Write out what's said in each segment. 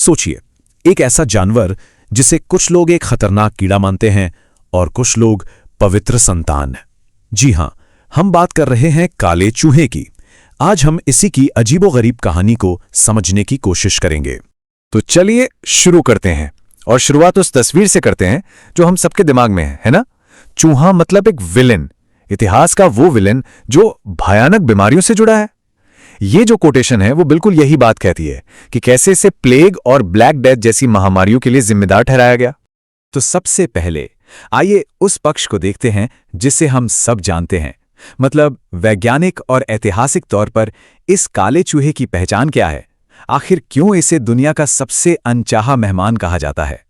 सोचिए, एक ऐसा जानवर जिसे कुछ लोग एक खतरनाक कीड़ा मानते हैं और कुछ लोग पवित्र संतान। जी हां, हम बात कर रहे हैं काले चूहे की। आज हम इसी की अजीबोगरीब कहानी को समझने की कोशिश करेंगे। तो चलिए शुरू करते हैं, और शुरुआत उस तस्वीर से करते हैं जो हम सबके दिमाग में है ना? चूहा मतलब एक विलेन, इतिहास का वो विलेन जो भयानक बीमारियों से जुड़ा है। ये जो कोटेशन है वो बिल्कुल यही बात कहती है कि कैसे इसे प्लेग और ब्लैक डेथ जैसी महामारियों के लिए जिम्मेदार ठहराया गया। तो सबसे पहले आइए उस पक्ष को देखते हैं जिसे हम सब जानते हैं, मतलब वैज्ञानिक और ऐतिहासिक तौर पर इस काले चूहे की पहचान क्या है। आखिर क्यों इसे दुनिया का सबसे अनचाहा मेहमान कहा जाता है?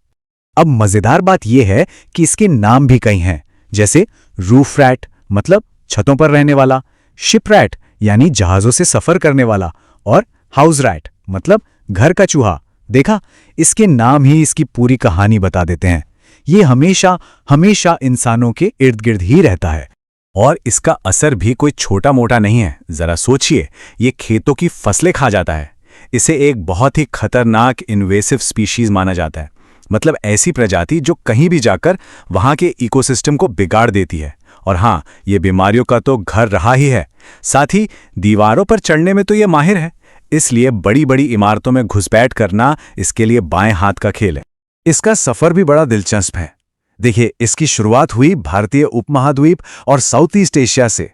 अब मजेदार बात यह है कि इसके नाम भी कई हैं, जैसे रूफ रैट मतलब छतों पर रहने वाला, शिप रैट यानी जहाजों से सफर करने वाला, और हाउस रैट मतलब घर का चूहा। देखा, इसके नाम ही इसकी पूरी कहानी बता देते हैं। ये हमेशा हमेशा इंसानों के इर्द गिर्द ही रहता है, और इसका असर भी कोई छोटा मोटा नहीं है। जरा सोचिए, ये खेतों की फसलें खा जाता है। इसे एक बहुत ही खतरनाक इन्वेसिव स्पीशीज माना जाता है, मतलब ऐसी प्रजाति जो कहीं भी जाकर वहां के इकोसिस्टम को बिगाड़ देती है। और हाँ, ये बीमारियों का तो घर रहा ही है, साथ ही दीवारों पर चढ़ने में तो ये माहिर है, इसलिए बड़ी बड़ी इमारतों में घुसपैठ करना इसके लिए बाएं हाथ का खेल है। इसका सफर भी बड़ा दिलचस्प है। देखिए, इसकी शुरुआत हुई भारतीय उपमहाद्वीप और साउथ ईस्ट एशिया से।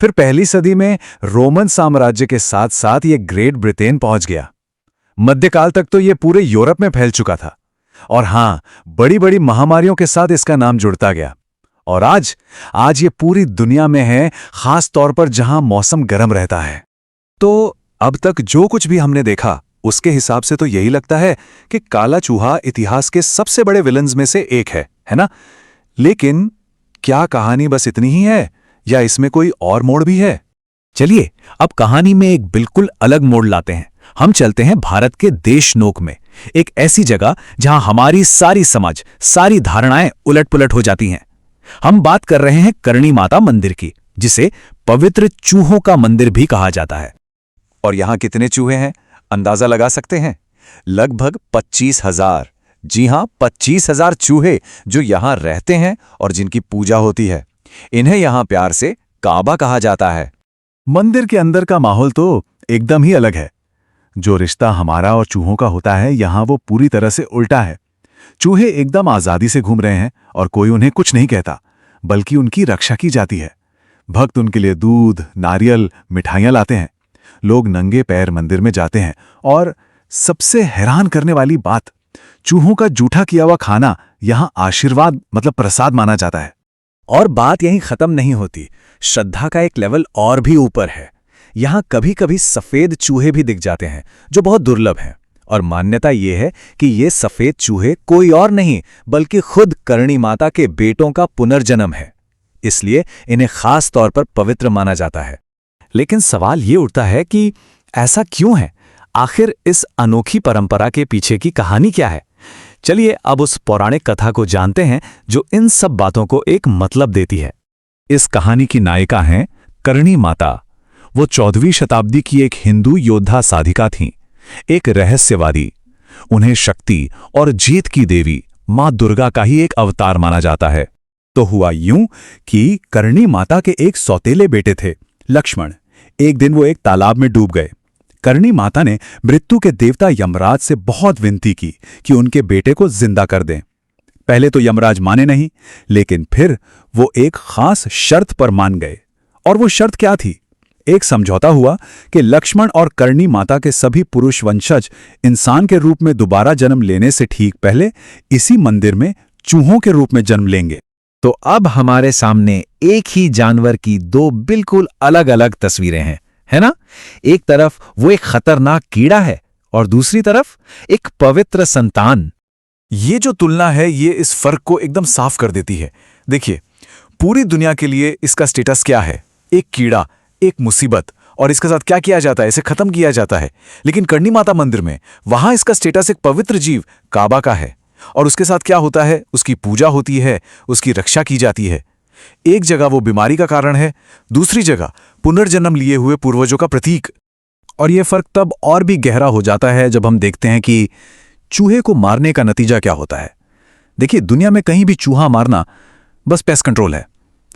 फिर पहली सदी में रोमन साम्राज्य के साथ साथ ये ग्रेट ब्रिटेन पहुंच गया। मध्यकाल तक तो ये पूरे यूरोप में फैल चुका था, और हाँ, बड़ी बड़ी महामारियों के साथ इसका नाम जुड़ता गया। और आज ये पूरी दुनिया में है, खास तौर पर जहां मौसम गर्म रहता है। तो अब तक जो कुछ भी हमने देखा उसके हिसाब से तो यही लगता है कि काला चूहा इतिहास के सबसे बड़े विलन्स में से एक है ना? लेकिन क्या कहानी बस इतनी ही है, या इसमें कोई और मोड़ भी है? चलिए अब कहानी में एक बिल्कुल अलग मोड़ लाते हैं। हम चलते हैं भारत के देशनोक में, एक ऐसी जगह जहां हमारी सारी समझ, सारी धारणाएं उलट पुलट हो जाती हैं। हम बात कर रहे हैं करणी माता मंदिर की, जिसे पवित्र चूहों का मंदिर भी कहा जाता है। और यहां कितने चूहे हैं, अंदाजा लगा सकते हैं? लगभग 25,000। जी हां, 25,000 चूहे जो यहां रहते हैं और जिनकी पूजा होती है। इन्हें यहां प्यार से काबा कहा जाता है। मंदिर के अंदर का माहौल तो एकदम ही अलग है। जो रिश्ता हमारा और चूहों का होता है, यहां वो पूरी तरह से उल्टा है। चूहे एकदम आजादी से घूम रहे हैं और कोई उन्हें कुछ नहीं कहता, बल्कि उनकी रक्षा की जाती है। भक्त उनके लिए दूध, नारियल, मिठाइयां लाते हैं। लोग नंगे पैर मंदिर में जाते हैं, और सबसे हैरान करने वाली बात, चूहों का जूठा किया हुआ खाना यहां आशीर्वाद मतलब प्रसाद माना जाता है। और बात यहीं खत्म नहीं होती, श्रद्धा का एक लेवल और भी ऊपर है। यहां कभी कभी सफेद चूहे भी दिख जाते हैं, जो बहुत दुर्लभ हैं। और मान्यता यह है कि ये सफेद चूहे कोई और नहीं बल्कि खुद करणी माता के बेटों का पुनर्जन्म है, इसलिए इन्हें खास तौर पर पवित्र माना जाता है। लेकिन सवाल ये उठता है कि ऐसा क्यों है? आखिर इस अनोखी परंपरा के पीछे की कहानी क्या है? चलिए अब उस पौराणिक कथा को जानते हैं जो इन सब बातों को एक मतलब देती है। इस कहानी की नायिका हैं करणी माता। वो 14वीं शताब्दी की एक हिंदू योद्धा साधिका थीं, एक रहस्यवादी। उन्हें शक्ति और जीत की देवी मां दुर्गा का ही एक अवतार माना जाता है। तो हुआ यूं कि करणी माता के एक सौतेले बेटे थे, लक्ष्मण। एक दिन वो एक तालाब में डूब गए। करणी माता ने मृत्यु के देवता यमराज से बहुत विनती की कि उनके बेटे को जिंदा कर दें। पहले तो यमराज माने नहीं, लेकिन फिर वो एक खास शर्त पर मान गए। और वो शर्त क्या थी? एक समझौता हुआ कि लक्ष्मण और करणी माता के सभी पुरुष वंशज इंसान के रूप में दोबारा जन्म लेने से ठीक पहले इसी मंदिर में चूहों के रूप में जन्म लेंगे। तो अब हमारे सामने एक ही जानवर की दो बिल्कुल अलग अलग तस्वीरें हैं, है ना? एक तरफ वो एक खतरनाक कीड़ा है और दूसरी तरफ एक पवित्र संतान। ये जो तुलना है, ये इस फर्क को एकदम साफ कर देती है। देखिए, पूरी दुनिया के लिए इसका स्टेटस क्या है? एक कीड़ा, एक मुसीबत, और इसके साथ क्या किया जाता है? इसे खत्म किया जाता है। लेकिन करणी माता मंदिर में वहां इसका स्टेटस एक पवित्र जीव काबा का है, और उसके साथ क्या होता है? उसकी पूजा होती है, उसकी रक्षा की जाती है। एक जगह वो बीमारी का कारण है, दूसरी जगह पुनर्जन्म लिए हुए पूर्वजों का प्रतीक। और यह फर्क तब और भी गहरा हो जाता है जब हम देखते हैं कि चूहे को मारने का नतीजा क्या होता है? देखिए, दुनिया में कहीं भी चूहा मारना बस पेस्ट कंट्रोल है,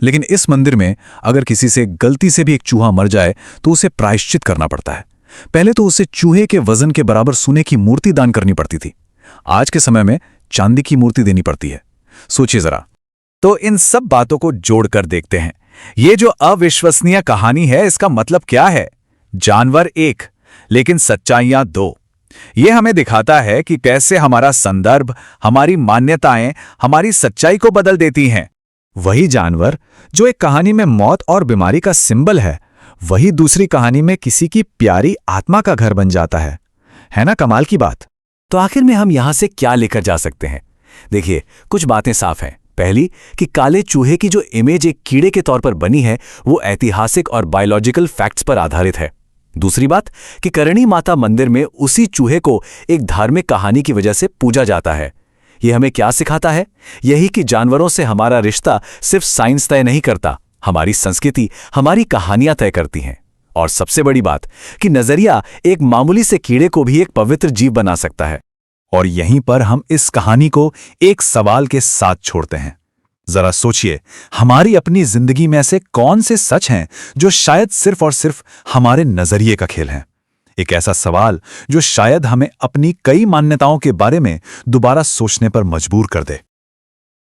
लेकिन इस मंदिर में अगर किसी से गलती से भी एक चूहा मर जाए तो उसे प्रायश्चित करना पड़ता है। पहले तो उसे चूहे के वजन के बराबर सोने की मूर्ति दान करनी पड़ती थी। आज के समय में चांदी की मूर्ति देनी पड़ती है। सोचिए जरा। तो इन सब बातों को जोड़कर देखते हैं। ये जो अविश्वसनीय कहानी है, इसका मतलब क्या है? जानवर एक, लेकिन सच्चाइयां दो। ये हमें दिखाता है कि कैसे हमारा संदर्भ, हमारी मान्यताएं हमारी सच्चाई को बदल देती हैं। वही जानवर जो एक कहानी में मौत और बीमारी का सिंबल है, वही दूसरी कहानी में किसी की प्यारी आत्मा का घर बन जाता है ना कमाल की बात? तो आखिर में हम यहां से क्या लेकर जा सकते हैं? देखिए, कुछ बातें साफ हैं। पहली कि काले चूहे की जो इमेज एक कीड़े के तौर पर बनी है, वो ऐतिहासिक और बायोलॉजिकल फैक्ट्स पर आधारित है। दूसरी बात कि करणी माता मंदिर में उसी चूहे को एक धार्मिक कहानी की वजह से पूजा जाता है। ये हमें क्या सिखाता है? यही कि जानवरों से हमारा रिश्ता सिर्फ साइंस तय नहीं करता, हमारी संस्कृति, हमारी कहानियां तय करती हैं। और सबसे बड़ी बात कि नजरिया एक मामूली से कीड़े को भी एक पवित्र जीव बना सकता है। और यहीं पर हम इस कहानी को एक सवाल के साथ छोड़ते हैं। जरा सोचिए, हमारी अपनी जिंदगी में ऐसे कौन से सच हैं जो शायद सिर्फ और सिर्फ हमारे नजरिए का खेल है? एक ऐसा सवाल जो शायद हमें अपनी कई मान्यताओं के बारे में दोबारा सोचने पर मजबूर कर दे।